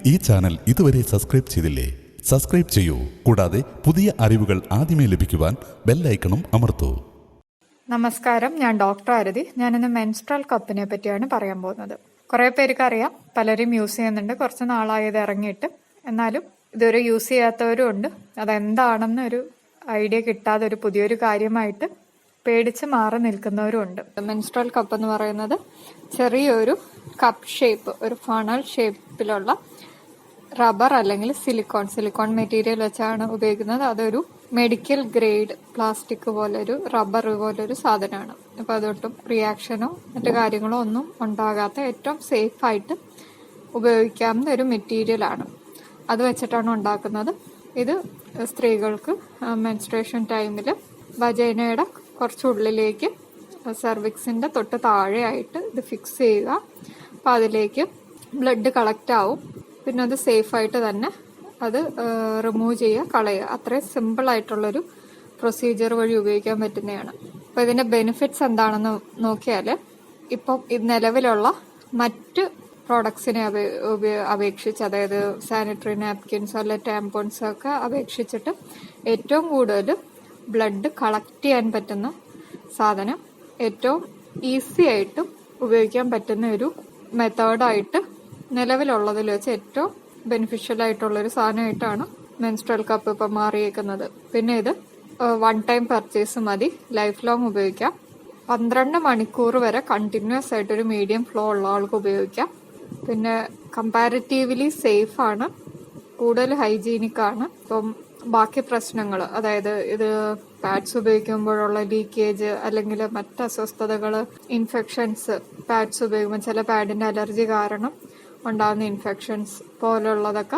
ഈ ചാനൽ ഇതുവരെ സബ്സ്ക്രൈബ് ചെയ്തില്ലേ? സബ്സ്ക്രൈബ് ചെയ്യൂ. കൂടാതെ പുതിയ അറിവുകൾ ആദ്യമേ ലഭിക്കുവാൻ ബെല്ലൈക്കണും അമർത്തൂ. നമസ്കാരം, ഞാൻ ഡോക്ടർ ആരതി. ഞാനിന്ന് മെൻസ്ട്രൽ കപ്പിനെ പറ്റിയാണ് പറയാൻ പോകുന്നത്. കുറേ പേർക്ക് അറിയാം, പലരും യൂസ് ചെയ്യുന്നുണ്ട്. കുറച്ച് നാളായത് ഇറങ്ങിയിട്ട്, എന്നാലും ഇതൊരു യൂസ് ചെയ്യാത്തവരും ഉണ്ട്. അതെന്താണെന്ന് ഒരു ഐഡിയ കിട്ടാതെ ഒരു പുതിയൊരു കാര്യമായിട്ട് പേടിച്ച് മാറി നിൽക്കുന്നവരും ഉണ്ട്. മെൻസ്ട്രൽ കപ്പ് എന്ന് പറയുന്നത് ചെറിയൊരു കപ്പ് ഷേപ്പ്, ഒരു ഫണൽ ഷേപ്പിലുള്ള റബ്ബർ അല്ലെങ്കിൽ സിലിക്കോൺ മെറ്റീരിയൽ വെച്ചാണ് ഉപയോഗിക്കുന്നത്. അതൊരു മെഡിക്കൽ ഗ്രേഡ് പ്ലാസ്റ്റിക് പോലൊരു റബ്ബർ പോലൊരു സാധനമാണ്. അപ്പോൾ അതൊട്ടും റിയാക്ഷനോ മറ്റു കാര്യങ്ങളോ ഒന്നും ഉണ്ടാകാത്ത ഏറ്റവും സേഫായിട്ട് ഉപയോഗിക്കാവുന്ന ഒരു മെറ്റീരിയലാണ്. അത് വെച്ചിട്ടാണ് ഉണ്ടാക്കുന്നത്. ഇത് സ്ത്രീകൾക്ക് മെൻസ്ട്രേഷൻ ടൈമിൽ വജൈനയുടെ കുറച്ചുള്ളിലേക്ക് സെർവിക്സിൻ്റെ തൊട്ട് താഴെയായിട്ട് ഇത് ഫിക്സ് ചെയ്യുക. അപ്പോൾ അതിലേക്ക് ബ്ലഡ് കളക്റ്റ് ആവും. പിന്നെ അത് സേഫായിട്ട് തന്നെ അത് റിമൂവ് ചെയ്യുക, കളയുക. അത്രയും സിമ്പിളായിട്ടുള്ളൊരു പ്രൊസീജിയർ വഴി ഉപയോഗിക്കാൻ പറ്റുന്നതാണ്. അപ്പോൾ ഇതിൻ്റെ ബെനിഫിറ്റ്സ് എന്താണെന്ന് നോക്കിയാൽ, ഇപ്പം നിലവിലുള്ള മറ്റ് പ്രോഡക്ട്സിനെ അപേക്ഷിച്ച്, അതായത് സാനിറ്ററി നാപ്കിൻസോ അല്ലെ ടാമ്പോൺസോ ഒക്കെ അപേക്ഷിച്ചിട്ട് ഏറ്റവും കൂടുതൽ ബ്ലഡ് കളക്ട് ചെയ്യാൻ പറ്റുന്ന സാധനം, ഏറ്റവും ഈസി ആയിട്ടും ഉപയോഗിക്കാൻ പറ്റുന്ന ഒരു മെത്തേഡായിട്ട് നിലവിലുള്ളതിൽ വെച്ച് ഏറ്റവും ബെനിഫിഷ്യൽ ആയിട്ടുള്ളൊരു സാധനമായിട്ടാണ് മെൻസ്ട്രൽ കപ്പ് ഇപ്പം മാറിയേക്കുന്നത്. പിന്നെ ഇത് വൺ ടൈം പർച്ചേസ് മതി, ലൈഫ് ലോങ് ഉപയോഗിക്കാം. 12 മണിക്കൂർ വരെ കണ്ടിന്യൂസ് ആയിട്ടൊരു മീഡിയം ഫ്ലോ ഉള്ള ആൾക്ക് ഉപയോഗിക്കാം. പിന്നെ കമ്പാരിറ്റീവ്ലി സേഫ് ആണ്, കൂടുതൽ ഹൈജീനിക് ആണ്. ഇപ്പം ബാക്കി പ്രശ്നങ്ങൾ, അതായത് ഇത് പാഡ്സ് ഉപയോഗിക്കുമ്പോഴുള്ള ലീക്കേജ് അല്ലെങ്കിൽ മറ്റ് അസ്വസ്ഥതകൾ, ഇൻഫെക്ഷൻസ്, പാഡ്സ് ഉപയോഗിക്കുമ്പോൾ ചില പാഡിന്റെ അലർജി കാരണം ഉണ്ടാകുന്ന ഇൻഫെക്ഷൻസ് പോലുള്ളതൊക്കെ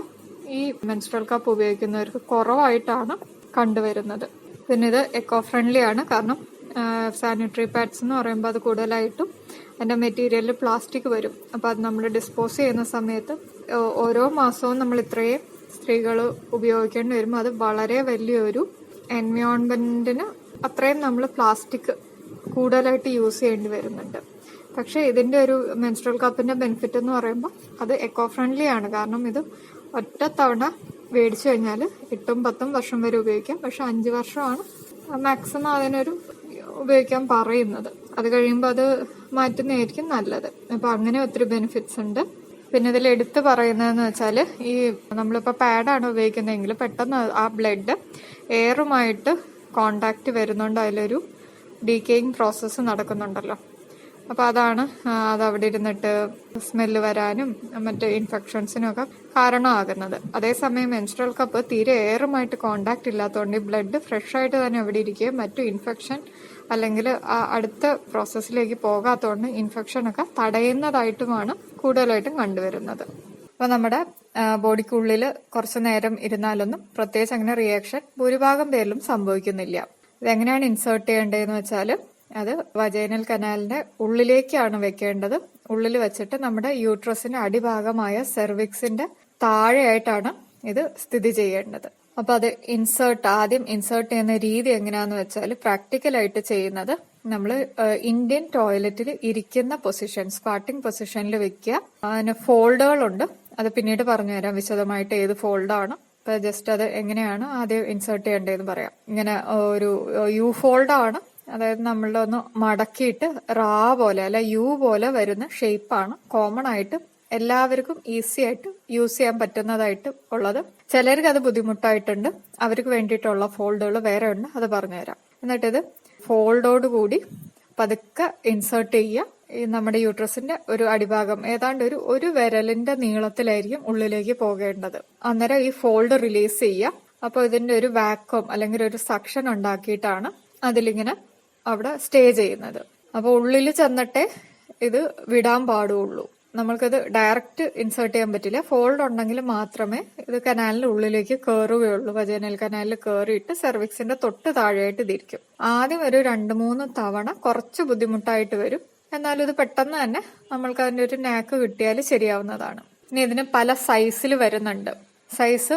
ഈ മെൻസ്ട്രൽ കപ്പ് ഉപയോഗിക്കുന്നവർക്ക് കുറവായിട്ടാണ് കണ്ടുവരുന്നത്. പിന്നെ ഇത് എക്കോ ഫ്രണ്ട്ലി ആണ്. കാരണം സാനിറ്ററി പാഡ്സ് എന്ന് പറയുമ്പോൾ അത് കൂടുതലായിട്ടും അതിൻ്റെ മെറ്റീരിയലിൽ പ്ലാസ്റ്റിക് വരും. അപ്പോൾ അത് നമ്മൾ ഡിസ്പോസ് ചെയ്യുന്ന സമയത്ത് ഓരോ മാസവും നമ്മൾ ഇത്രയും സ്ത്രീകൾ ഉപയോഗിക്കേണ്ടി വരുമ്പോൾ അത് വളരെ വലിയൊരു എൻവയോൺമെന്റിന് അത്രയും നമ്മൾ പ്ലാസ്റ്റിക് കൂടുതലായിട്ട് യൂസ് ചെയ്യേണ്ടി വരുന്നുണ്ട്. പക്ഷേ ഇതിന്റെ ഒരു മെൻസ്ട്രൽ കപ്പിന്റെ ബെനിഫിറ്റ് എന്ന് പറയുമ്പോൾ അത് എക്കോ ഫ്രണ്ട്ലി ആണ്. കാരണം ഇത് ഒറ്റ തവണ മേടിച്ചു കഴിഞ്ഞാൽ 8-10 വർഷം വരെ ഉപയോഗിക്കാം. പക്ഷെ 5 വർഷമാണ് മാക്സിമം അതിനൊരു ഉപയോഗിക്കാൻ പറയുന്നത്. അത് കഴിയുമ്പോൾ അത് മാറ്റുന്നതായിരിക്കും നല്ലത്. അപ്പൊ അങ്ങനെ ഒത്തിരി ബെനിഫിറ്റ്സ് ഉണ്ട്. പിന്നെ ഇതിൽ എടുത്ത് പറയുന്നതെന്ന് വെച്ചാൽ, ഈ നമ്മളിപ്പോൾ പാഡാണ് ഉപയോഗിക്കുന്നതെങ്കിൽ പെട്ടെന്ന് ആ ബ്ലഡ് എയറുമായിട്ട് കോണ്ടാക്ട് വരുന്നുണ്ട്, അതിലൊരു ഡീക്കേയിങ് പ്രോസസ്സ് നടക്കുന്നുണ്ടല്ലോ. അപ്പോൾ അതാണ് അത് അവിടെ ഇരുന്നിട്ട് സ്മെല്ല് വരാനും മറ്റ് ഇൻഫെക്ഷൻസിനും ഒക്കെ കാരണമാകുന്നത്. അതേസമയം മെൻസ്ട്രൽ കപ്പ് തീരെ എയറുമായിട്ട് കോണ്ടാക്ട് ഇല്ലാത്തതുകൊണ്ട് ഈ ബ്ലഡ് ഫ്രഷ് ആയിട്ട് തന്നെ അവിടെ ഇരിക്കുകയും മറ്റു ഇൻഫെക്ഷൻ അല്ലെങ്കിൽ അടുത്ത പ്രോസസ്സിലേക്ക് പോകാത്തതുകൊണ്ട് ഇൻഫെക്ഷനൊക്കെ തടയുന്നതായിട്ടുമാണ് കൂടുതലായിട്ടും കണ്ടുവരുന്നത്. അപ്പോൾ നമ്മുടെ ബോഡിക്കുള്ളിൽ കുറച്ചു നേരം ഇരുന്നാലൊന്നും പ്രത്യേകിച്ച് അങ്ങനെ റിയാക്ഷൻ ഭൂരിഭാഗം പേരിലും സംഭവിക്കുന്നില്ല. ഇതെങ്ങനെയാണ് ഇൻസേർട്ട് ചെയ്യേണ്ടതെന്ന് വെച്ചാൽ, അത് വജൈനൽ കനാലിന്റെ ഉള്ളിലേക്കാണ് വെക്കേണ്ടത്. ഉള്ളിൽ വെച്ചിട്ട് നമ്മുടെ യൂട്രസിന്റെ അടിഭാഗമായ സെർവിക്സിന്റെ താഴെയായിട്ടാണ് ഇത് സ്ഥിതി ചെയ്യേണ്ടത്. അപ്പൊ അത് ആദ്യം ഇൻസേർട്ട് ചെയ്യുന്ന രീതി എങ്ങനെയാന്ന് വെച്ചാൽ, പ്രാക്ടിക്കലായിട്ട് ചെയ്യുന്നത് നമ്മൾ ഇന്ത്യൻ ടോയ്ലറ്റിൽ ഇരിക്കുന്ന പൊസിഷൻ, സ്ക്വാട്ടിംഗ് പൊസിഷനിൽ വെക്കുക. അതിന് ഫോൾഡുകളുണ്ട്, അത് പിന്നീട് പറഞ്ഞുതരാം വിശദമായിട്ട് ഏത് ഫോൾഡാണ്. അപ്പൊ ജസ്റ്റ് അത് എങ്ങനെയാണ് ആദ്യം ഇൻസേർട്ട് ചെയ്യേണ്ടതെന്ന് പറയാം. ഇങ്ങനെ ഒരു യു ഫോൾഡാണ്, അതായത് നമ്മളുടെ ഒന്ന് മടക്കിയിട്ട് റാ പോലെ അല്ല യു പോലെ വരുന്ന ഷേപ്പാണ് കോമൺ ആയിട്ട് എല്ലാവർക്കും ഈസി ആയിട്ട് യൂസ് ചെയ്യാൻ പറ്റുന്നതായിട്ട് ഉള്ളത്. ചിലർക്ക് അത് ബുദ്ധിമുട്ടായിട്ടുണ്ട്, അവർക്ക് വേണ്ടിയിട്ടുള്ള ഫോൾഡുകൾ വേറെ ഉണ്ട്, അത് പറഞ്ഞുതരാം. എന്നിട്ടിത് ഫോൾഡോട് കൂടി പതുക്കെ ഇൻസേർട്ട് ചെയ്യുക. ഈ നമ്മുടെ യൂട്രസിന്റെ ഒരു അടിഭാഗം ഏതാണ്ട് ഒരു വിരലിന്റെ നീളത്തിലായിരിക്കും ഉള്ളിലേക്ക് പോകേണ്ടത്. അന്നേരം ഈ ഫോൾഡ് റിലീസ് ചെയ്യുക. അപ്പോൾ ഇതിന്റെ ഒരു വാക്വം അല്ലെങ്കിൽ ഒരു സക്ഷൻ ഉണ്ടാക്കിയിട്ടാണ് അതിലിങ്ങനെ അവിടെ സ്റ്റേ ചെയ്യുന്നത്. അപ്പോൾ ഉള്ളിൽ ചെന്നിട്ടേ ഇത് വിടാൻ പാടുള്ളൂ. നമ്മൾക്കത് ഡയറക്റ്റ് ഇൻസേർട്ട് ചെയ്യാൻ പറ്റില്ല. ഫോൾഡ് ഉണ്ടെങ്കിൽ മാത്രമേ ഇത് കനാലിന്റെ ഉള്ളിലേക്ക് കയറുകയുള്ളൂ. വജൈനൽ കനാലിൽ കയറിയിട്ട് സെർവിക്സിന്റെ തൊട്ട് താഴെയായിട്ട് ഇതിരിക്കും. ആദ്യം ഒരു 2-3 തവണ കുറച്ച് ബുദ്ധിമുട്ടായിട്ട് വരും, എന്നാലും ഇത് പെട്ടെന്ന് തന്നെ നമ്മൾക്ക് അതിന്റെ ഒരു നാക്ക് കിട്ടിയാൽ ശരിയാവുന്നതാണ്. ഇനി ഇതിന് പല സൈസിൽ വരുന്നുണ്ട്. സൈസ്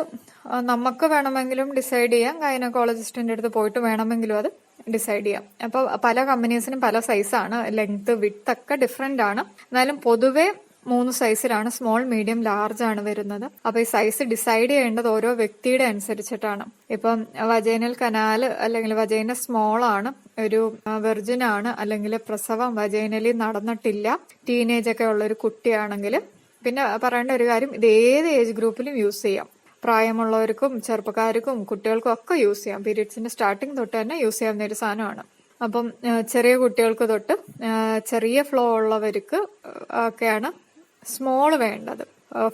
നമുക്ക് വേണമെങ്കിലും ഡിസൈഡ് ചെയ്യാം, ഗൈനക്കോളജിസ്റ്റിന്റെ അടുത്ത് പോയിട്ട് വേണമെങ്കിലും അത് ഡിസൈഡ് ചെയ്യാം. അപ്പോൾ പല കമ്പനീസിനും പല സൈസാണ്, ലെങ്ത് വിഡ്ത്ത് ഒക്കെ ഡിഫറെന്റ് ആണ്. എന്നാലും പൊതുവെ 3 സൈസിലാണ്, സ്മോൾ, മീഡിയം, ലാർജ് ആണ് വരുന്നത്. അപ്പൊ ഈ സൈസ് ഡിസൈഡ് ചെയ്യേണ്ടത് ഓരോ വ്യക്തിയുടെ അനുസരിച്ചിട്ടാണ്. ഇപ്പം വജൈനൽ കനാൽ അല്ലെങ്കിൽ വജൈന സ്മോൾ ആണ്, ഒരു വെർജിൻ ആണ്, അല്ലെങ്കിൽ പ്രസവം വജൈനലി നടന്നിട്ടില്ല, ടീനേജ് ഒക്കെ ഉള്ള ഒരു കുട്ടിയാണെങ്കിൽ, പിന്നെ പറയേണ്ട ഒരു കാര്യം, ഇത് ഏത് ഏജ് ഗ്രൂപ്പിലും യൂസ് ചെയ്യാം. പ്രായമുള്ളവർക്കും ചെറുപ്പക്കാർക്കും കുട്ടികൾക്കും ഒക്കെ യൂസ് ചെയ്യാം. പീരീഡ്സിന്റെ സ്റ്റാർട്ടിങ് തൊട്ട് തന്നെ യൂസ് ചെയ്യാവുന്ന ഒരു സാധനമാണ്. അപ്പം ചെറിയ കുട്ടികൾക്ക് തൊട്ട് ചെറിയ ഫ്ലോ ഉള്ളവർക്ക് ഒക്കെയാണ് സ്മോൾ വേണ്ടത്.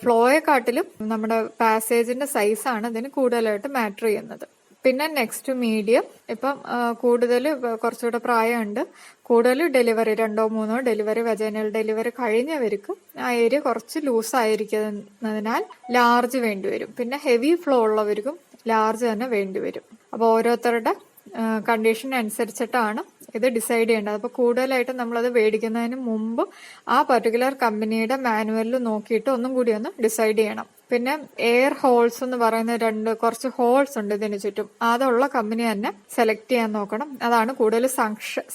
ഫ്ലോയെക്കാട്ടിലും നമ്മുടെ പാസേജിന്റെ സൈസാണ് ഇതിന് കൂടുതലായിട്ട് മാറ്റർ ചെയ്യുന്നത്. പിന്നെ നെക്സ്റ്റ് മീഡിയം. ഇപ്പം കൂടുതൽ കുറച്ചുകൂടെ പ്രായമുണ്ട്, കൂടുതൽ delivery 2 or 3 delivery, vaginal delivery കഴിഞ്ഞവർക്ക് ആ ഏരിയ കുറച്ച് ലൂസ് ആയിരിക്കുന്നതിനാൽ ലാർജ് വേണ്ടിവരും. പിന്നെ ഹെവി ഫ്ലോ ഉള്ളവർക്കും ലാർജ് തന്നെ വേണ്ടിവരും. അപ്പോൾ ഓരോരുത്തരുടെ കണ്ടീഷൻ അനുസരിച്ചിട്ടാണ് ഇത് ഡിസൈഡ് ചെയ്യേണ്ടത്. അപ്പോൾ കൂടുതലായിട്ട് നമ്മളത് മേടിക്കുന്നതിന് മുമ്പ് ആ പർട്ടിക്കുലർ കമ്പനിയുടെ മാനുവലിൽ നോക്കിയിട്ട് ഒന്നും കൂടി ഒന്ന് ഡിസൈഡ് ചെയ്യണം. പിന്നെ എയർ ഹോൾസ് എന്ന് പറയുന്ന കുറച്ച് ഹോൾസ് ഉണ്ട് ഇതിന് ചുറ്റും, അതുള്ള കമ്പനി തന്നെ സെലക്ട് ചെയ്യാൻ നോക്കണം. അതാണ് കൂടുതൽ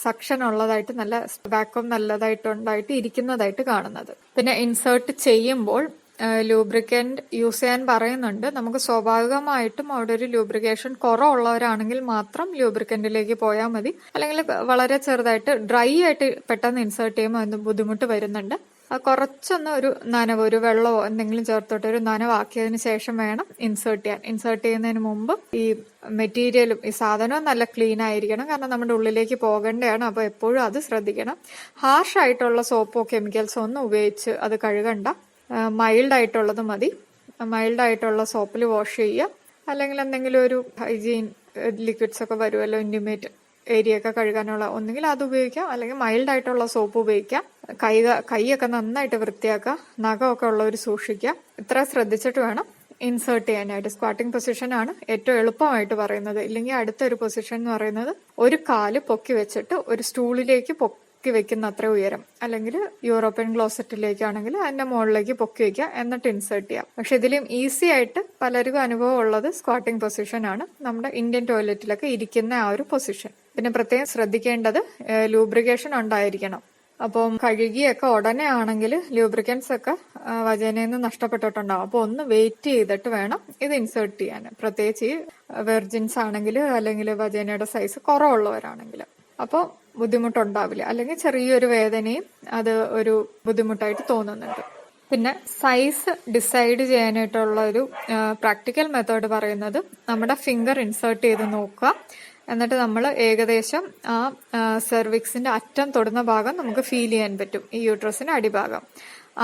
സക്ഷൻ ഉള്ളതായിട്ട്, നല്ല വാക്വം നല്ലതായിട്ടുണ്ടായിട്ട് ഇരിക്കുന്നതായിട്ട് കാണുന്നത്. പിന്നെ ഇൻസേർട്ട് ചെയ്യുമ്പോൾ ലൂബ്രിക്കന്റ് യൂസ് ചെയ്യാൻ പറയുന്നുണ്ട്. നമുക്ക് സ്വാഭാവികമായിട്ടും അവിടെ ഒരു ലൂബ്രിക്കേഷൻ കുറവുള്ളവരാണെങ്കിൽ മാത്രം ലൂബ്രിക്കന്റിലേക്ക് പോയാൽ മതി. അല്ലെങ്കിൽ വളരെ ചെറുതായിട്ട് ഡ്രൈ ആയിട്ട് പെട്ടെന്ന് ഇൻസേർട്ട് ചെയ്യുമ്പോൾ അതിന് ബുദ്ധിമുട്ട് വരുന്നുണ്ട്. കുറച്ചൊന്ന് ഒരു നനവ്, ഒരു വെള്ളമോ എന്തെങ്കിലും ചേർത്തോട്ട് ഒരു നനവാക്കിയതിന് ശേഷം വേണം ഇൻസേർട്ട് ചെയ്യാൻ. ഇൻസേർട്ട് ചെയ്യുന്നതിന് മുമ്പ് ഈ മെറ്റീരിയലും ഈ സാധനവും നല്ല ക്ലീൻ ആയിരിക്കണം, കാരണം നമ്മുടെ ഉള്ളിലേക്ക് പോകേണ്ടതാണ്. അപ്പോൾ എപ്പോഴും അത് ശ്രദ്ധിക്കണം. ഹാർഷ് ആയിട്ടുള്ള സോപ്പോ കെമിക്കൽസോ ഒന്നും ഉപയോഗിച്ച് അത് കഴുകണ്ട. മൈൽഡ് ആയിട്ടുള്ളത് മതി. മൈൽഡ് ആയിട്ടുള്ള സോപ്പിൽ വാഷ് ചെയ്യുക. അല്ലെങ്കിൽ എന്തെങ്കിലും ഒരു ഹൈജീൻ ലിക്വിഡ്സ് ഒക്കെ വരുമല്ലോ, ഇന്റിമേറ്റ് ഏരിയ ഒക്കെ കഴുകാനുള്ള, ഒന്നുകിൽ അത് ഉപയോഗിക്കാം, അല്ലെങ്കിൽ മൈൽഡ് ആയിട്ടുള്ള സോപ്പ് ഉപയോഗിക്കാം. കൈയൊക്കെ നന്നായിട്ട് വൃത്തിയാക്കുക, നഖമൊക്കെ ഉള്ളവർ സൂക്ഷിക്കുക. ഇത്ര ശ്രദ്ധിച്ചിട്ട് വേണം ഇൻസേർട്ട് ചെയ്യാനായിട്ട്. സ്ക്വാട്ടിംഗ് പൊസിഷൻ ആണ് ഏറ്റവും എളുപ്പമായിട്ട് പറയുന്നത്. ഇല്ലെങ്കിൽ അടുത്തൊരു പൊസിഷൻ എന്ന് പറയുന്നത് ഒരു കാല് പൊക്കി വെച്ചിട്ട് ഒരു സ്റ്റൂളിലേക്ക് പൊക്കി വെക്കുന്ന അത്ര ഉയരം, അല്ലെങ്കിൽ യൂറോപ്യൻ ക്ലോസറ്റിലേക്കാണെങ്കിൽ അതിന്റെ മുകളിലേക്ക് പൊക്കി വെക്കുക, എന്നിട്ട് ഇൻസേർട്ട് ചെയ്യാം. പക്ഷെ ഇതിലും ഈസി ആയിട്ട് പലർക്കും അനുഭവം ഉള്ളത് സ്ക്വാട്ടിംഗ് പൊസിഷൻ ആണ്, നമ്മുടെ ഇന്ത്യൻ ടോയ്ലറ്റിലൊക്കെ ഇരിക്കുന്ന ആ ഒരു പൊസിഷൻ. പിന്നെ പ്രത്യേകം ശ്രദ്ധിക്കേണ്ടത് ലൂബ്രിക്കേഷൻ ഉണ്ടായിരിക്കണം. അപ്പം കഴുകിയൊക്കെ ഉടനെ ആണെങ്കിൽ ലൂബ്രിക്കൻസ് ഒക്കെ വജൈനയിൽ നിന്ന് നഷ്ടപ്പെട്ടിട്ടുണ്ടാവും. അപ്പോൾ ഒന്ന് വെയിറ്റ് ചെയ്തിട്ട് വേണം ഇത് ഇൻസേർട്ട് ചെയ്യാൻ, പ്രത്യേകിച്ച് ഈ വെർജിൻസ് ആണെങ്കിൽ, അല്ലെങ്കിൽ വജൈനയുടെ സൈസ് കുറവുള്ളവരാണെങ്കിൽ. അപ്പോൾ ബുദ്ധിമുട്ടുണ്ടാവില്ല, അല്ലെങ്കിൽ ചെറിയൊരു വേദനയും അത് ഒരു ബുദ്ധിമുട്ടായിട്ട് തോന്നുന്നുണ്ട്. പിന്നെ സൈസ് ഡിസൈഡ് ചെയ്യാനായിട്ടുള്ള ഒരു പ്രാക്ടിക്കൽ മെത്തേഡ് പറയുന്നത്, നമ്മുടെ ഫിംഗർ ഇൻസേർട്ട് ചെയ്ത് നോക്കുക. എന്നിട്ട് നമ്മൾ ഏകദേശം ആ സെർവിക്സിന്റെ അറ്റം തൊടുന്ന ഭാഗം നമുക്ക് ഫീൽ ചെയ്യാൻ പറ്റും, ഈ യൂട്രസിന്റെ അടിഭാഗം.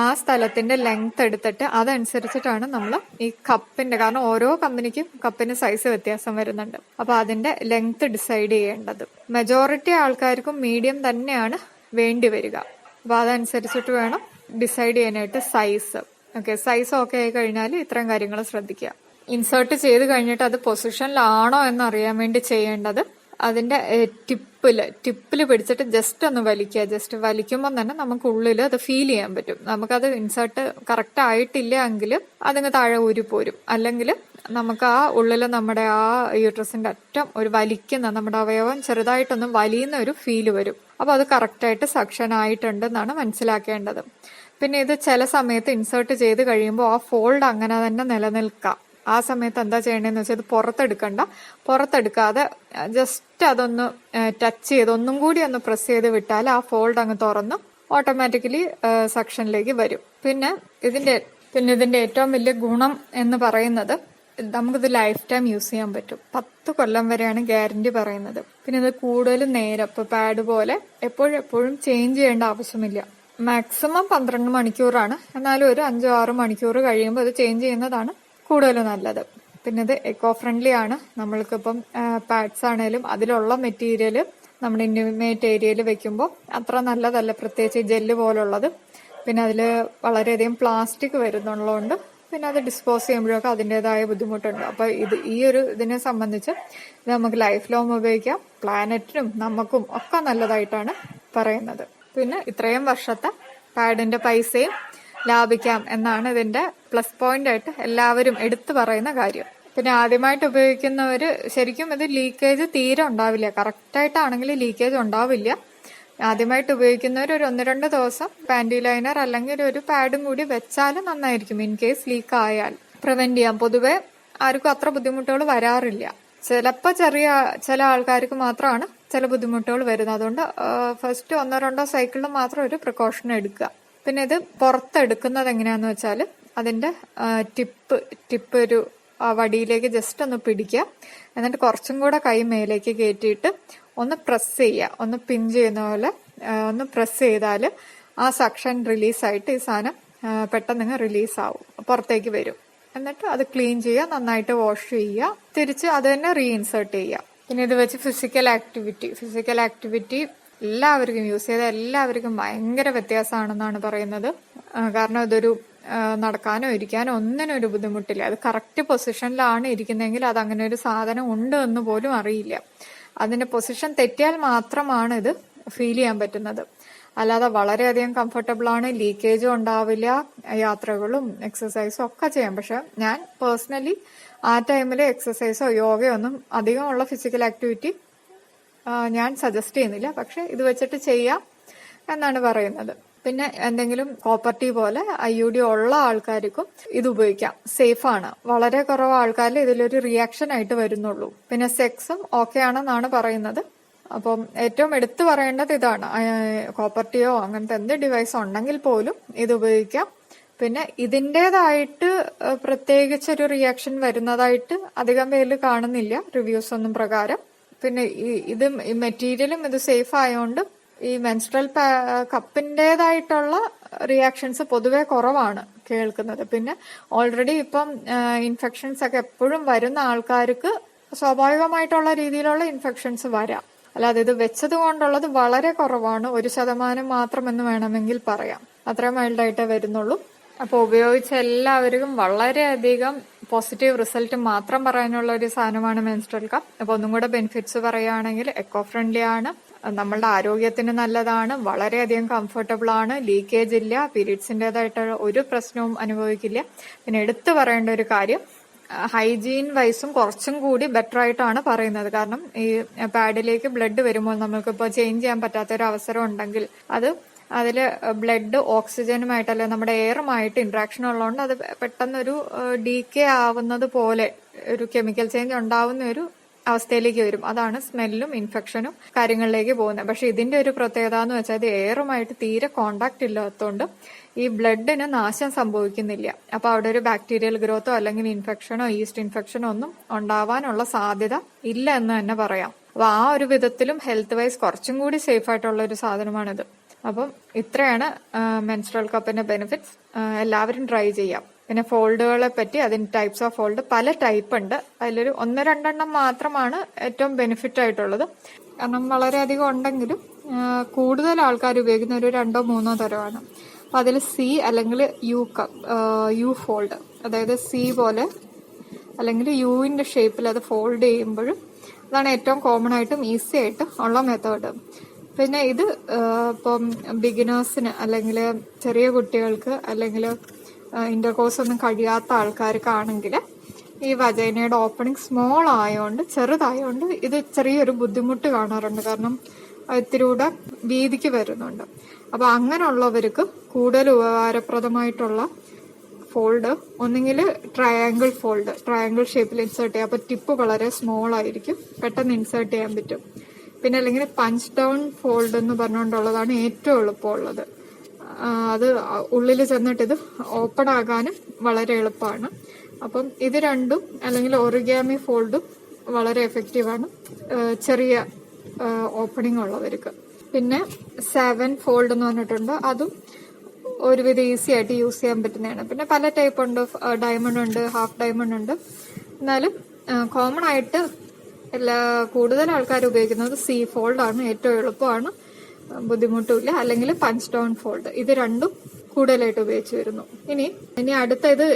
ആ സ്ഥലത്തിന്റെ ലെങ്ത് എടുത്തിട്ട് അതനുസരിച്ചിട്ടാണ് നമ്മൾ ഈ കപ്പിന്റെ, കാരണം ഓരോ കമ്പനിക്കും കപ്പിന് സൈസ് വ്യത്യാസം വരുന്നുണ്ട്, അപ്പൊ അതിന്റെ ലെങ്ത് ഡിസൈഡ് ചെയ്യേണ്ടത്. മെജോറിറ്റി ആൾക്കാർക്കും മീഡിയം തന്നെയാണ് വേണ്ടി വരിക. അപ്പൊ അതനുസരിച്ചിട്ട് വേണം ഡിസൈഡ് ചെയ്യാനായിട്ട് സൈസ്. ഓക്കെ, സൈസ് ഓക്കെ ആയി കഴിഞ്ഞാൽ ഇത്തരം കാര്യങ്ങൾ ശ്രദ്ധിക്കുക. ഇൻസേർട്ട് ചെയ്ത് കഴിഞ്ഞിട്ട് അത് പൊസിഷനിലാണോ എന്നറിയാൻ വേണ്ടി ചെയ്യേണ്ടത്, അതിന്റെ ടിപ്പിൽ പിടിച്ചിട്ട് ജസ്റ്റ് ഒന്ന് വലിക്കുക. ജസ്റ്റ് വലിക്കുമ്പോൾ തന്നെ നമുക്ക് ഉള്ളിൽ അത് ഫീൽ ചെയ്യാൻ പറ്റും. നമുക്കത് ഇൻസേർട്ട് കറക്റ്റ് ആയിട്ടില്ല എങ്കിൽ അതിങ്ങ് താഴെ ഊരിപ്പോരും. അല്ലെങ്കിൽ നമുക്ക് ആ ഉള്ളിൽ നമ്മുടെ ആ യൂട്രസിന്റെ അറ്റം ഒരു വലിക്കുന്ന, നമ്മുടെ അവയവം ചെറുതായിട്ടൊന്ന് വലിയുന്ന ഒരു ഫീല് വരും. അപ്പൊ അത് കറക്റ്റായിട്ട് സക്ഷൻ ആയിട്ടുണ്ടെന്നാണ് മനസ്സിലാക്കേണ്ടത്. പിന്നെ ഇത് ചില സമയത്ത് ഇൻസേർട്ട് ചെയ്ത് കഴിയുമ്പോൾ ആ ഫോൾഡ് അങ്ങനെ തന്നെ നിലനിൽക്കാം. ആ സമയത്ത് എന്താ ചെയ്യേണ്ടതെന്ന് വെച്ചാൽ ഇത് പുറത്തെടുക്കാതെ ജസ്റ്റ് അതൊന്ന് ടച്ച് ചെയ്ത് ഒന്നും കൂടി ഒന്ന് പ്രസ് ചെയ്ത് വിട്ടാൽ ആ ഫോൾഡ് അങ്ങ് തുറന്ന് ഓട്ടോമാറ്റിക്കലി സക്ഷനിലേക്ക് വരും. പിന്നെ ഇതിന്റെ ഏറ്റവും വലിയ ഗുണം എന്ന് പറയുന്നത്, നമുക്കിത് ലൈഫ് ടൈം യൂസ് ചെയ്യാൻ പറ്റും. 10 കൊല്ലം വരെയാണ് ഗ്യാരണ്ടി പറയുന്നത്. പിന്നെ ഇത് കൂടുതൽ നേരം, ഇപ്പൊ പാഡ് പോലെ എപ്പോഴും ചേഞ്ച് ചെയ്യേണ്ട ആവശ്യമില്ല. മാക്സിമം 12 മണിക്കൂറാണ്. എന്നാലും ഒരു 5-6 മണിക്കൂർ കഴിയുമ്പോൾ ഇത് ചേഞ്ച് ചെയ്യുന്നതാണ് കൂടുതൽ നല്ലത്. പിന്നെ ഇത് എക്കോ ഫ്രണ്ട്ലി ആണ്. നമ്മൾക്കിപ്പം പാഡ്സ് ആണേലും അതിലുള്ള മെറ്റീരിയൽ നമ്മുടെ ഇന്റിമേറ്റ് ഏരിയയിൽ വെക്കുമ്പോൾ അത്ര നല്ലതല്ല, പ്രത്യേകിച്ച് ജെല്ല് പോലുള്ളത്. പിന്നെ അതിൽ വളരെയധികം പ്ലാസ്റ്റിക് വരുന്നുള്ളതുകൊണ്ട് പിന്നെ അത് ഡിസ്പോസ് ചെയ്യുമ്പോഴൊക്കെ അതിൻ്റെതായ ബുദ്ധിമുട്ടുണ്ട്. അപ്പൊ ഇതിനെ സംബന്ധിച്ച് ഇത് നമുക്ക് ലൈഫ് ലോങ് ഉപയോഗിക്കാം. പ്ലാനറ്റിനും നമുക്കും ഒക്കെ നല്ലതായിട്ടാണ് പറയുന്നത്. പിന്നെ ഇത്രയും വർഷത്തെ പാഡിന്റെ പൈസയും ലാഭിക്കാം എന്നാണ് ഇതിന്റെ പ്ലസ് പോയിന്റ് ആയിട്ട് എല്ലാവരും എടുത്തു പറയുന്ന കാര്യം. പിന്നെ ആദ്യമായിട്ട് ഉപയോഗിക്കുന്നവര് ശരിക്കും ഇത് ലീക്കേജ് തീരെ ഉണ്ടാവില്ല. കറക്റ്റായിട്ടാണെങ്കിൽ ലീക്കേജ് ഉണ്ടാവില്ല. ആദ്യമായിട്ട് ഉപയോഗിക്കുന്നവർ ഒരു 1-2 ദിവസം പാൻറ്റി ലൈനർ അല്ലെങ്കിൽ ഒരു പാഡും കൂടി വെച്ചാൽ നന്നായിരിക്കും. ഇൻ കേസ് ലീക്ക് ആയാൽ പ്രിവെന്റ് ചെയ്യാം. പൊതുവെ ആർക്കും അത്ര ബുദ്ധിമുട്ടുകൾ വരാറില്ല. ചിലപ്പോൾ ചില ആൾക്കാർക്ക് മാത്രമാണ് ചില ബുദ്ധിമുട്ടുകൾ വരുന്നത്. അതുകൊണ്ട് ഫസ്റ്റ് 1-2 സൈക്കിളിൽ മാത്രം ഒരു പ്രിക്കോഷൻ എടുക്കുക. പിന്നെ ഇത് പുറത്തെടുക്കുന്നത് എങ്ങനെയാന്ന് വെച്ചാൽ അതിന്റെ ടിപ്പ് ഒരു വടിയിലേക്ക് ജസ്റ്റ് ഒന്ന് പിടിക്കുക. എന്നിട്ട് കുറച്ചും കൂടെ കൈ മേലേക്ക് കയറ്റിയിട്ട് ഒന്ന് പ്രസ് ചെയ്യുക. ഒന്ന് പിഞ്ച് ചെയ്യുന്ന പോലെ ഒന്ന് പ്രസ് ചെയ്താൽ ആ സക്ഷൻ റിലീസായിട്ട് ഈ സാധനം പെട്ടെന്ന് റിലീസ് ആവും, പുറത്തേക്ക് വരും. എന്നിട്ട് അത് ക്ലീൻ ചെയ്യുക, നന്നായിട്ട് വാഷ് ചെയ്യുക, തിരിച്ച് അത് തന്നെ റീഇൻസേർട്ട് ചെയ്യുക. പിന്നെ ഇത് വെച്ച് ഫിസിക്കൽ ആക്ടിവിറ്റി എല്ലാവർക്കും യൂസ് ചെയ്ത എല്ലാവർക്കും ഭയങ്കര വ്യത്യാസമാണെന്നാണ് പറയുന്നത്. കാരണം ഇതൊരു നടക്കാനോ ഇരിക്കാനോ ഒന്നിനും ഒരു ബുദ്ധിമുട്ടില്ല. അത് കറക്റ്റ് പൊസിഷനിലാണ് ഇരിക്കുന്നതെങ്കിൽ അത് അങ്ങനെ ഒരു സാധനം ഉണ്ട് എന്ന് പോലും അറിയില്ല. അതിന്റെ പൊസിഷൻ തെറ്റിയാൽ മാത്രമാണ് ഇത് ഫീൽ ചെയ്യാൻ പറ്റുന്നത്. അല്ലാതെ വളരെയധികം കംഫർട്ടബിൾ ആണ്, ലീക്കേജും ഉണ്ടാവില്ല, യാത്രകളും എക്സസൈസും ഒക്കെ ചെയ്യാം. പക്ഷെ ഞാൻ പേഴ്സണലി ആ ടൈമിൽ എക്സസൈസോ യോഗയോ ഒന്നും അധികമുള്ള ഫിസിക്കൽ ആക്ടിവിറ്റി ഞാൻ സജസ്റ്റ് ചെയ്യുന്നില്ല. പക്ഷെ ഇത് വെച്ചിട്ട് ചെയ്യാം എന്നാണ് പറയുന്നത്. പിന്നെ എന്തെങ്കിലും കോപ്പർട്ടി പോലെ IUD ഉള്ള ആൾക്കാർക്കും ഇത് ഉപയോഗിക്കാം. സേഫ് ആണ്. വളരെ കുറവ് ആൾക്കാരിൽ ഇതിലൊരു റിയാക്ഷൻ ആയിട്ട് വരുന്നുള്ളൂ. പിന്നെ സെക്സും ഓക്കെ ആണെന്നാണ് പറയുന്നത്. അപ്പം ഏറ്റവും എടുത്തു പറയേണ്ടത് ഇതാണ്, കോപ്പർട്ടിയോ അങ്ങനത്തെ എന്ത് ഡിവൈസ് ഉണ്ടെങ്കിൽ പോലും ഇത് ഉപയോഗിക്കാം. പിന്നെ ഇതിൻ്റെതായിട്ട് പ്രത്യേകിച്ചൊരു റിയാക്ഷൻ വരുന്നതായിട്ട് അധികം പേരിൽ കാണുന്നില്ല റിവ്യൂസ് ഒന്നും പ്രകാരം. പിന്നെ ഇത് മെറ്റീരിയലും ഇത് സേഫ് ആയതുകൊണ്ട് ഈ മെൻസ്ട്രൽ കപ്പിൻ്റെതായിട്ടുള്ള റിയാക്ഷൻസ് പൊതുവെ കുറവാണ് കേൾക്കുന്നത്. പിന്നെ ഓൾറെഡി ഇപ്പം ഇൻഫെക്ഷൻസ് ഒക്കെ എപ്പോഴും വരുന്ന ആൾക്കാർക്ക് സ്വാഭാവികമായിട്ടുള്ള രീതിയിലുള്ള ഇൻഫെക്ഷൻസ് വരാം. അല്ലാതെ ഇത് വെച്ചത് കൊണ്ടുള്ളത് വളരെ കുറവാണ്, 1% മാത്രമെന്ന് വേണമെങ്കിൽ പറയാം. അത്രയും മൈൽഡായിട്ടേ വരുന്നുള്ളൂ. അപ്പോൾ ഉപയോഗിച്ച എല്ലാവർക്കും വളരെയധികം പോസിറ്റീവ് റിസൾട്ട് മാത്രം പറയാനുള്ള ഒരു സാധനമാണ് മെൻസ്ട്രൽ കപ്പ്. അപ്പോൾ ഒന്നും കൂടെ ബെനിഫിറ്റ്സ് പറയുകയാണെങ്കിൽ എക്കോ ഫ്രണ്ട്ലി ആണ്, നമ്മളുടെ ആരോഗ്യത്തിന് നല്ലതാണ്, വളരെയധികം കംഫർട്ടബിൾ ആണ്, ലീക്കേജ് ഇല്ല, പീരീഡ്സിൻ്റെതായിട്ടുള്ള ഒരു പ്രശ്നവും അനുഭവിക്കില്ല. പിന്നെ എടുത്തു പറയേണ്ട ഒരു കാര്യം, ഹൈജീൻ വൈസും കുറച്ചും കൂടി ബെറ്റർ ആയിട്ടാണ് പറയുന്നത്. കാരണം ഈ പാഡിലേക്ക് ബ്ലഡ് വരുമ്പോൾ നമ്മൾക്കിപ്പോൾ ചേഞ്ച് ചെയ്യാൻ പറ്റാത്തൊരു അവസരം ഉണ്ടെങ്കിൽ അതിൽ ബ്ലഡ് ഓക്സിജനുമായിട്ടല്ല നമ്മുടെ എയറുമായിട്ട് ഇന്ററാക്ഷൻ ഉള്ളതുകൊണ്ട് അത് പെട്ടെന്നൊരു ഡീക്കേ ആവുന്നത് പോലെ ഒരു കെമിക്കൽ ചേഞ്ച് ഉണ്ടാവുന്ന ഒരു അവസ്ഥയിലേക്ക് വരും. അതാണ് സ്മെല്ലും ഇൻഫെക്ഷനും കാര്യങ്ങളിലേക്ക് പോകുന്നത്. പക്ഷെ ഇതിന്റെ ഒരു പ്രത്യേകത എന്ന് വെച്ചാൽ ഇത് എയറുമായിട്ട് തീരെ കോണ്ടാക്ട് ഇല്ലാത്തതുകൊണ്ട് ഈ ബ്ലഡിന് നാശം സംഭവിക്കുന്നില്ല. അപ്പൊ അവിടെ ഒരു ബാക്ടീരിയൽ ഗ്രോത്തോ അല്ലെങ്കിൽ ഇൻഫെക്ഷനോ ഈസ്റ്റ് ഇൻഫെക്ഷനോ ഒന്നും ഉണ്ടാവാനുള്ള സാധ്യത ഇല്ല എന്ന് തന്നെ പറയാം. അപ്പൊ ആ ഒരു വിധത്തിലും ഹെൽത്ത് വൈസ് കുറച്ചും കൂടി സേഫ് ആയിട്ടുള്ള ഒരു സാധനമാണിത്. അപ്പം ഇത്രയാണ് മെൻസ്ട്രൽ കപ്പിന്റെ ബെനിഫിറ്റ്സ്. എല്ലാവരും ട്രൈ ചെയ്യാം. പിന്നെ ഫോൾഡുകളെ പറ്റി, അതിന് ടൈപ്സ് ഓഫ് ഫോൾഡ് പല ടൈപ്പ് ഉണ്ട്. അതിലൊരു 1-2 മാത്രമാണ് ഏറ്റവും ബെനിഫിറ്റ് ആയിട്ടുള്ളത്. കാരണം വളരെയധികം ഉണ്ടെങ്കിലും കൂടുതൽ ആൾക്കാർ ഉപയോഗിക്കുന്ന ഒരു 2-3 തരമാണ്. അപ്പൊ അതിൽ സി അല്ലെങ്കിൽ യു ഫോൾഡ്, അതായത് സി പോലെ അല്ലെങ്കിൽ യുവിന്റെ ഷേപ്പിൽ അത് ഫോൾഡ് ചെയ്യുമ്പോൾ അതാണ് ഏറ്റവും കോമൺ ആയിട്ടും ഈസി ആയിട്ടും ഉള്ള മെത്തേഡ്. പിന്നെ ഇത് ഇപ്പം ബിഗിനേഴ്സിന് അല്ലെങ്കിൽ ചെറിയ കുട്ടികൾക്ക് അല്ലെങ്കിൽ ഇന്റർകോഴ്സ് ഒന്നും കഴിയാത്ത ആൾക്കാർക്കാണെങ്കിൽ ഈ വജൈനയുടെ ഓപ്പണിംഗ് സ്മോൾ ആയതുകൊണ്ട്, ചെറുതായതുകൊണ്ട് ഇത് ചെറിയൊരു ബുദ്ധിമുട്ട് കാണാറുണ്ട്. കാരണം ഇത്തിരി കൂടെ വീതിക്ക് വരുന്നുണ്ട്. അപ്പൊ അങ്ങനെയുള്ളവർക്ക് കൂടുതൽ ഉപകാരപ്രദമായിട്ടുള്ള ഫോൾഡ് ഒന്നെങ്കിൽ ട്രയാങ്കിൾ ഷേപ്പിൽ ഇൻസേർട്ട് ചെയ്യാം. അപ്പൊ ടിപ്പ് വളരെ സ്മോൾ ആയിരിക്കും, പെട്ടെന്ന് ഇൻസേർട്ട് ചെയ്യാൻ പറ്റും. പിന്നെ അല്ലെങ്കിൽ പഞ്ച് ഡൗൺ ഫോൾഡ് എന്ന് പറഞ്ഞുകൊണ്ടുള്ളതാണ് ഏറ്റവും എളുപ്പമുള്ളത്. അത് ഉള്ളിൽ ചെന്നിട്ട് ഇത് ഓപ്പൺ ആകാനും വളരെ എളുപ്പമാണ്. അപ്പം ഇത് രണ്ടും അല്ലെങ്കിൽ ഒറിഗാമി ഫോൾഡും വളരെ എഫക്റ്റീവാണ് ചെറിയ ഓപ്പണിംഗ് ഉള്ളവർക്ക്. പിന്നെ 7 ഫോൾഡ് എന്ന് പറഞ്ഞിട്ടുണ്ട്, അതും ഒരുവിധം ഈസി ആയിട്ട് യൂസ് ചെയ്യാൻ പറ്റുന്നതാണ്. പിന്നെ പല ടൈപ്പ് ഉണ്ട്, ഡയമണ്ട് ഉണ്ട്, ഹാഫ് ഡയമണ്ട് ഉണ്ട്. എന്നാലും കോമൺ ആയിട്ട് കൂടുതൽ ആൾക്കാർ ഉപയോഗിക്കുന്നത് സി ഫോൾഡ് ആണ്, ഏറ്റവും എളുപ്പമാണ്, ബുദ്ധിമുട്ടില്ല. അല്ലെങ്കിൽ പഞ്ച് ഡൗൺ ഫോൾഡ്, ഇത് രണ്ടും കൂടുതലായിട്ട് ഉപയോഗിച്ച് വരുന്നു. ഇനി അടുത്ത ഇത്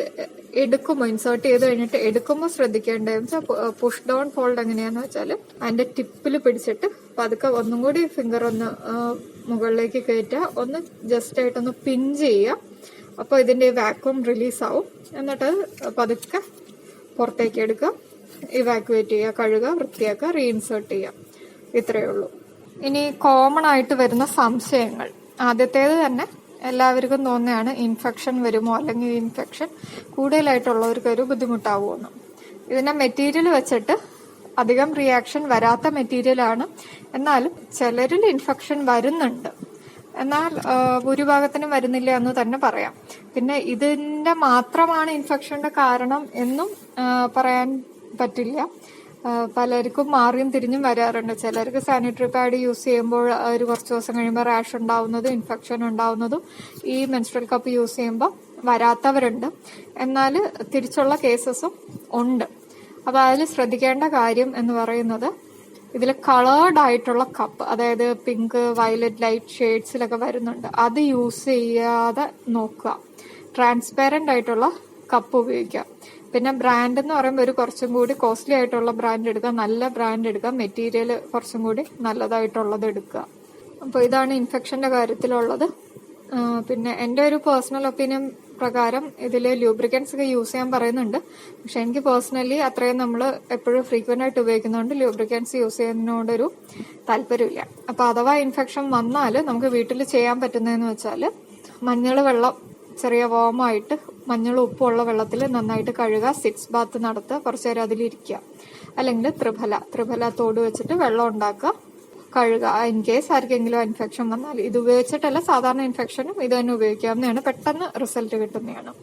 എടുക്കുമ്പോൾ, ഇൻസേർട്ട് ചെയ്ത് കഴിഞ്ഞിട്ട് എടുക്കുമ്പോൾ ശ്രദ്ധിക്കേണ്ടതെന്ന് വെച്ചാൽ പുഷ് ഡൗൺ ഫോൾഡ് എങ്ങനെയാന്ന് വെച്ചാൽ അതിന്റെ ടിപ്പിൽ പിടിച്ചിട്ട് പതുക്കെ ഒന്നും കൂടി ഫിംഗർ ഒന്ന് മുകളിലേക്ക് കയറ്റുക, ഒന്ന് ജസ്റ്റ് ആയിട്ടൊന്ന് പിഞ്ച് ചെയ്യുക. അപ്പോൾ ഇതിന്റെ വാക്വം റിലീസ് ആവും. എന്നിട്ട് പതുക്കെ പുറത്തേക്ക് എടുക്കുക, ഇവാക്യുവേറ്റ് ചെയ്യുക, കഴുകുക, വൃത്തിയാക്കുക, റീഇൻസേർട്ട് ചെയ്യുക. ഇത്രയേ ഉള്ളൂ. ഇനി കോമൺ ആയിട്ട് വരുന്ന സംശയങ്ങൾ. ആദ്യത്തേത് തന്നെ എല്ലാവർക്കും തോന്നുകയാണ് ഇൻഫെക്ഷൻ വരുമോ, അല്ലെങ്കിൽ ഇൻഫെക്ഷൻ കൂടുതലായിട്ടുള്ളവർക്ക് ഒരു ബുദ്ധിമുട്ടാവുമെന്ന്. ഇതിന്റെ മെറ്റീരിയൽ വെച്ചിട്ട് അധികം റിയാക്ഷൻ വരാത്ത മെറ്റീരിയലാണ്. എന്നാലും ചിലരിൽ ഇൻഫെക്ഷൻ വരുന്നുണ്ട്, എന്നാൽ ഭൂരിഭാഗത്തിനും വരുന്നില്ല എന്ന് തന്നെ പറയാം. പിന്നെ ഇതിന്റെ മാത്രമാണ് ഇൻഫെക്ഷന്റെ കാരണം എന്നും പറയാൻ പറ്റില്ല. പലർക്കും മാറിയും തിരിഞ്ഞും വരാറുണ്ട്. ചിലർക്ക് സാനിറ്ററി പാഡ് യൂസ് ചെയ്യുമ്പോൾ ഒരു കുറച്ച് ദിവസം കഴിയുമ്പോൾ റാഷ് ഉണ്ടാവുന്നതും ഇൻഫെക്ഷൻ ഉണ്ടാവുന്നതും ഈ മെൻസ്ട്രൽ കപ്പ് യൂസ് ചെയ്യുമ്പോൾ വരാത്തവരുണ്ട്. എന്നാൽ തിരിച്ചുള്ള കേസസും ഉണ്ട്. അപ്പൊ അതിൽ ശ്രദ്ധിക്കേണ്ട കാര്യം എന്ന് പറയുന്നത്, ഇതിൽ കളേർഡ് ആയിട്ടുള്ള കപ്പ്, അതായത് പിങ്ക്, വയലറ്റ്, ലൈറ്റ് ഷെയ്ഡ്സിലൊക്കെ വരുന്നുണ്ട്, അത് യൂസ് ചെയ്യാതെ നോക്കുക. ട്രാൻസ്പെറന്റ് ആയിട്ടുള്ള കപ്പ് ഉപയോഗിക്കുക. പിന്നെ ബ്രാൻഡ് എന്ന് പറയുമ്പോൾ ഒരു കുറച്ചും കൂടി കോസ്റ്റ്ലി ആയിട്ടുള്ള ബ്രാൻഡ് എടുക്കുക, നല്ല ബ്രാൻഡ് എടുക്കുക, മെറ്റീരിയൽ കുറച്ചും കൂടി നല്ലതായിട്ടുള്ളത് എടുക്കുക. അപ്പോൾ ഇതാണ് ഇൻഫെക്ഷന്റെ കാര്യത്തിലുള്ളത്. പിന്നെ എൻ്റെ ഒരു പേഴ്സണൽ ഒപ്പീനിയൻ പ്രകാരം ഇതിൽ ലൂബ്രിക്കൻസ് ഒക്കെ യൂസ് ചെയ്യാൻ പറയുന്നുണ്ട്. പക്ഷെ എനിക്ക് പേഴ്സണലി അത്രയും നമ്മൾ എപ്പോഴും ഫ്രീക്വന്റ് ആയിട്ട് ഉപയോഗിക്കുന്നതുകൊണ്ട് ലൂബ്രിക്കൻസ് യൂസ് ചെയ്യുന്നതിനോടൊരു താല്പര്യമില്ല. അപ്പൊ അഥവാ ഇൻഫെക്ഷൻ വന്നാൽ നമുക്ക് വീട്ടിൽ ചെയ്യാൻ പറ്റുന്നതെന്ന് വെച്ചാൽ, മഞ്ഞൾ വെള്ളം ചെറിയ വാമായിട്ട് മഞ്ഞൾ ഉപ്പുള്ള വെള്ളത്തിൽ നന്നായിട്ട് കഴുകുക, 6 ബാത്ത് നടത്തുക, കുറച്ചു നേരം അതിലിരിക്കുക. അല്ലെങ്കിൽ ത്രിഫല തോട് വെച്ചിട്ട് വെള്ളം ഉണ്ടാക്കുക, കഴുകുക. ഇൻ കേസ് ആർക്കെങ്കിലും ഇൻഫെക്ഷൻ വന്നാൽ ഇത് ഉപയോഗിച്ചിട്ടല്ല, സാധാരണ ഇൻഫെക്ഷനും ഇത് തന്നെ ഉപയോഗിക്കാവുന്നതാണ്, പെട്ടെന്ന് റിസൾട്ട് കിട്ടുന്നതാണ്.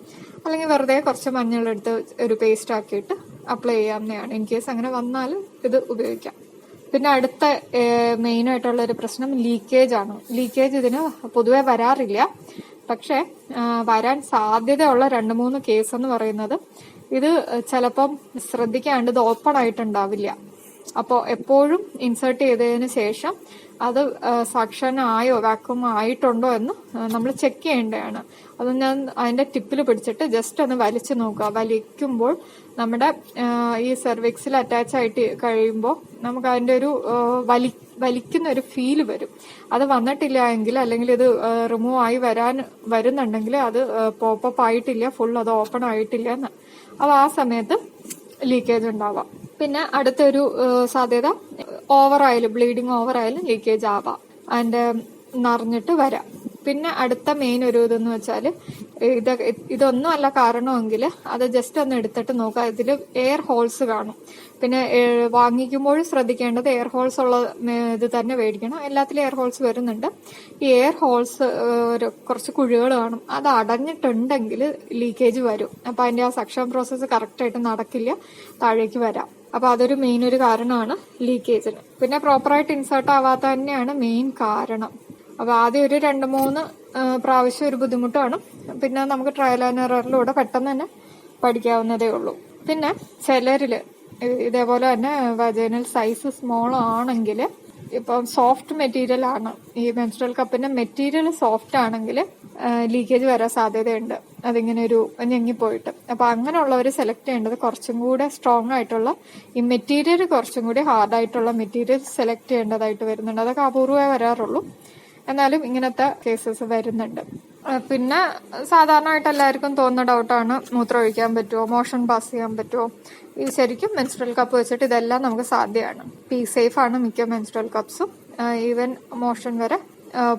അല്ലെങ്കിൽ വെറുതെ കുറച്ച് മഞ്ഞളെടുത്ത് ഒരു പേസ്റ്റ് ആക്കിയിട്ട് അപ്ലൈ ചെയ്യാവുന്നതാണ്. ഇൻ കേസ് അങ്ങനെ വന്നാൽ ഇത് ഉപയോഗിക്കാം. പിന്നെ അടുത്ത മെയിൻ ആയിട്ടുള്ള ഒരു പ്രശ്നം ലീക്കേജ് ആണ്. ലീക്കേജ് ഇതിന് പൊതുവെ വരാറില്ല, പക്ഷെ വരാൻ സാധ്യതയുള്ള 2-3 കേസ് എന്ന് പറയുന്നത്, ഇത് ചിലപ്പം ശ്രദ്ധിക്കാണ്ട് ഇത് ഓപ്പൺ ആയിട്ടുണ്ടാവില്ല. അപ്പോൾ എപ്പോഴും ഇൻസേർട്ട് ചെയ്തതിന് ശേഷം അത് സക്ഷൻ ആയോ വാക്യൂം ആയിട്ടുണ്ടോ എന്ന് നമ്മൾ ചെക്ക് ചെയ്യേണ്ടതാണ്. അത് ഞാൻ അതിന്റെ ടിപ്പിൽ പിടിച്ചിട്ട് ജസ്റ്റ് ഒന്ന് വലിച്ചു നോക്കുക. വലിക്കുമ്പോൾ നമ്മുടെ ഈ സെർവിക്സിൽ അറ്റാച്ച് ആയിട്ട് കഴിയുമ്പോൾ നമുക്ക് അതിന്റെ ഒരു വലിക്കുന്ന ഒരു ഫീൽ വരും. അത് വന്നിട്ടില്ല എങ്കിൽ, അല്ലെങ്കിൽ ഇത് റിമൂവ് ആയി വരുന്നുണ്ടെങ്കിൽ അത് പോപ്പപ്പ് ആയിട്ടില്ല, ഫുൾ അത് ഓപ്പൺ ആയിട്ടില്ല എന്ന്. അപ്പൊ ആ സമയത്ത് ലീക്കേജ് ഉണ്ടാവാം. പിന്നെ അടുത്തൊരു സാധ്യത ഓവറായാലും, ബ്ലീഡിങ് ഓവറായാലും ലീക്കേജ് ആവാം, അതിന്റെ നിറഞ്ഞിട്ട് വരാം. പിന്നെ അടുത്ത മെയിൻ ഒരു ഇതെന്ന് വെച്ചാൽ, ഇതൊന്നും അല്ല കാരണമെങ്കിൽ അത് ജസ്റ്റ് ഒന്ന് എടുത്തിട്ട് നോക്കുക. ഇതിൽ എയർ ഹോൾസ് കാണും. പിന്നെ വാങ്ങിക്കുമ്പോഴും ശ്രദ്ധിക്കേണ്ടത് എയർ ഹോൾസ് ഉള്ള ഇത് തന്നെ മേടിക്കണം. എല്ലാത്തിലും എയർ ഹോൾസ് വരുന്നുണ്ട്. ഈ എയർ ഹോൾസ് കുറച്ച് കുഴികൾ കാണും. അത് അടഞ്ഞിട്ടുണ്ടെങ്കിൽ ലീക്കേജ് വരും. അപ്പൊ അതിന്റെ ആ സക്ഷൻ പ്രോസസ്സ് കറക്റ്റ് ആയിട്ട് നടക്കില്ല, താഴേക്ക് വരാം. അപ്പൊ അതൊരു മെയിൻ ഒരു കാരണമാണ് ലീക്കേജിന്. പിന്നെ പ്രോപ്പറായിട്ട് ഇൻസേർട്ട് ആവാത്ത തന്നെയാണ് മെയിൻ കാരണം. അപ്പൊ ആദ്യം ഒരു 2-3 പ്രാവശ്യം ഒരു ബുദ്ധിമുട്ടാണ്. പിന്നെ നമുക്ക് ട്രയൽ ആൻഡ് എററിലൂടെ പെട്ടെന്ന് തന്നെ പഠിക്കാവുന്നതേ ഉള്ളൂ. പിന്നെ ചിലരില് ഇതേപോലെ തന്നെ വജൈനൽ സൈസ് സ്മോൾ ആണെങ്കിൽ, ഇപ്പം സോഫ്റ്റ് മെറ്റീരിയൽ ആണ്, ഈ മെൻസ്ട്രൽ കപ്പിന്റെ മെറ്റീരിയൽ സോഫ്റ്റ് ആണെങ്കിൽ ലീക്കേജ് വരാൻ സാധ്യതയുണ്ട്, അതിങ്ങനെ ഒരു ഞെങ്ങിപ്പോയിട്ട്. അപ്പൊ അങ്ങനെയുള്ളവർ സെലക്ട് ചെയ്യേണ്ടത് കുറച്ചും കൂടെ സ്ട്രോങ് ആയിട്ടുള്ള, ഈ മെറ്റീരിയൽ കുറച്ചും കൂടി ഹാർഡായിട്ടുള്ള മെറ്റീരിയൽ സെലക്ട് ചെയ്യേണ്ടതായിട്ട് വരുന്നുണ്ട്. അതൊക്കെ അപൂർവമേ വരാറുള്ളൂ, എന്നാലും ഇങ്ങനത്തെ കേസസ് വരുന്നുണ്ട്. പിന്നെ സാധാരണയായിട്ട് എല്ലാവർക്കും തോന്നുന്ന ഡൗട്ടാണ്, മൂത്രം ഒഴിക്കാൻ പറ്റുമോ, മോഷൻ പാസ് ചെയ്യാൻ പറ്റുമോ. ഈ ശരിക്കും മെൻസ്ട്രൽ കപ്പ് വെച്ചിട്ട് ഇതെല്ലാം നമുക്ക് സാധ്യമാണ്. സേഫ് ആണ് മിക്ക മെൻസ്ട്രൽ കപ്സും. ഈവൻ മോഷൻ വരെ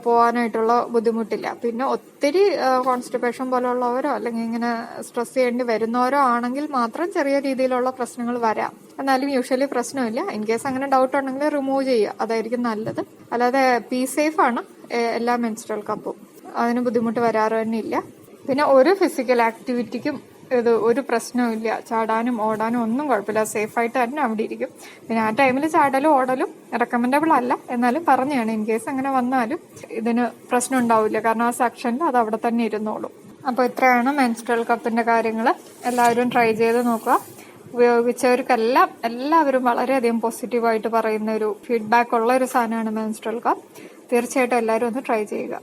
പോകാനായിട്ടുള്ള ബുദ്ധിമുട്ടില്ല. പിന്നെ ഒത്തിരി കോൺസ്റ്റിപ്പേഷൻ പോലുള്ളവരോ അല്ലെങ്കിൽ ഇങ്ങനെ സ്ട്രെസ് ചെയ്യേണ്ടി വരുന്നവരോ ആണെങ്കിൽ മാത്രം ചെറിയ രീതിയിലുള്ള പ്രശ്നങ്ങൾ വരാം. എന്നാലും യൂഷ്വലി പ്രശ്നമില്ല. ഇൻ കേസ് അങ്ങനെ ഡൗട്ട് ഉണ്ടെങ്കിൽ റിമൂവ് ചെയ്യുക, അതായിരിക്കും നല്ലത്. അല്ലാതെ സേഫ് ആണ് എല്ലാ മെൻസ്ട്രൽ കപ്പും, അതിന് ബുദ്ധിമുട്ട് വരാറ് തന്നെ ഇല്ല. പിന്നെ ഒരു ഫിസിക്കൽ ആക്ടിവിറ്റിക്കും ഇത് ഒരു പ്രശ്നവുമില്ല, ചാടാനും ഓടാനും ഒന്നും കുഴപ്പമില്ല, സേഫായിട്ട് തന്നെ അവിടെ ഇരിക്കും. പിന്നെ ആ ടൈമിൽ ചാടലും ഓടലും റെക്കമെൻഡബിൾ അല്ല, എന്നാലും പറഞ്ഞാണ് ഇൻ കേസ് അങ്ങനെ വന്നാലും ഇതിന് പ്രശ്നം ഉണ്ടാവില്ല, കാരണം ആ സെക്ഷനിൽ അത് അവിടെ തന്നെ ഇരുന്നോളും. അപ്പോൾ ഇത്രയാണ് മെൻസ്ട്രൽ കപ്പിന്റെ കാര്യങ്ങൾ. എല്ലാവരും ട്രൈ ചെയ്ത് നോക്കുക. ഉപയോഗിച്ചവർക്കെല്ലാം എല്ലാവരും വളരെയധികം പോസിറ്റീവായിട്ട് പറയുന്ന ഒരു ഫീഡ്ബാക്ക് ഉള്ള ഒരു സാധനമാണ് മെൻസ്ട്രൽ കപ്പ്. തീർച്ചയായിട്ടും എല്ലാവരും ഒന്ന് ട്രൈ ചെയ്യുക.